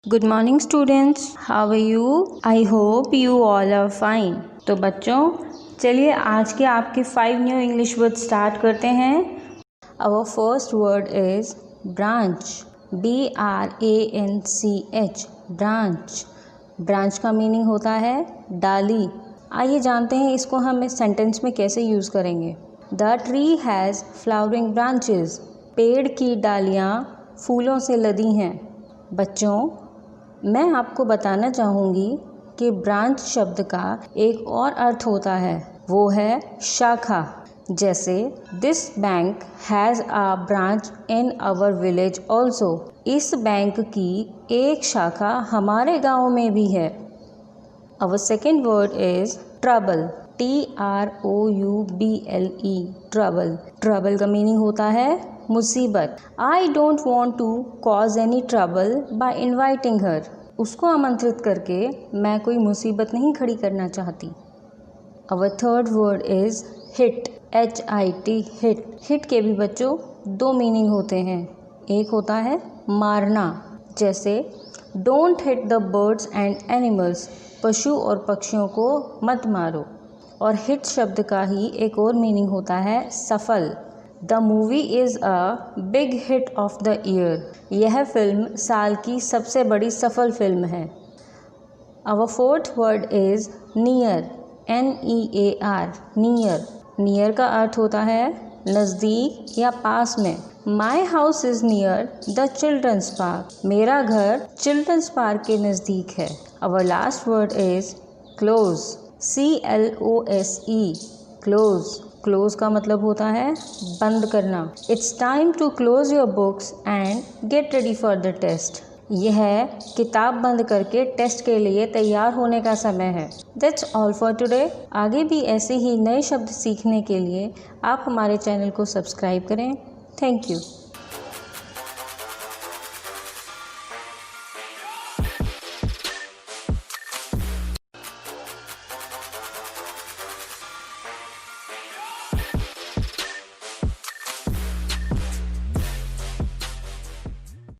Good morning students, how are you? I hope you all are fine. तो बच्चों चलिए आज के आपके 5 न्यू इंग्लिश वर्ड स्टार्ट करते हैं। Our first word is branch, BRANCH, branch. Branch का मीनिंग होता है डाली। आइए जानते हैं इसको हम इस सेंटेंस में कैसे यूज़ करेंगे। The tree has flowering branches, पेड़ की डालियाँ फूलों से लदी हैं। बच्चों मैं आपको बताना चाहूँगी कि ब्रांच शब्द का एक और अर्थ होता है, वो है शाखा। जैसे this bank has a branch in our village also, इस बैंक की एक शाखा हमारे गांव में भी है। Our second word is trouble, TROUBLE, trouble. Trouble का मीनिंग होता है मुसीबत। I don't want to cause any trouble by inviting her, उसको आमंत्रित करके मैं कोई मुसीबत नहीं खड़ी करना चाहती। Our third word is hit, HIT, hit. Hit के भी बच्चों 2 मीनिंग होते हैं। एक होता है मारना, जैसे don't hit the birds and animals, पशु और पक्षियों को मत मारो। और हिट शब्द का ही एक और मीनिंग होता है सफल। The movie is a big hit of the year, यह फिल्म साल की सबसे बड़ी सफल फिल्म है। Our fourth word is near, NEAR, near. Near का अर्थ होता है नज़दीक या पास में। My house is near the children's park, मेरा घर चिल्ड्रंस पार्क के नज़दीक है। Our last word is close, CLOSE, close. Close का मतलब होता है बंद करना। It's time to close your books and get ready for the test, यह किताब बंद करके टेस्ट के लिए तैयार होने का समय है। That's all for today. आगे भी ऐसे ही नए शब्द सीखने के लिए आप हमारे चैनल को सब्सक्राइब करें। Thank you.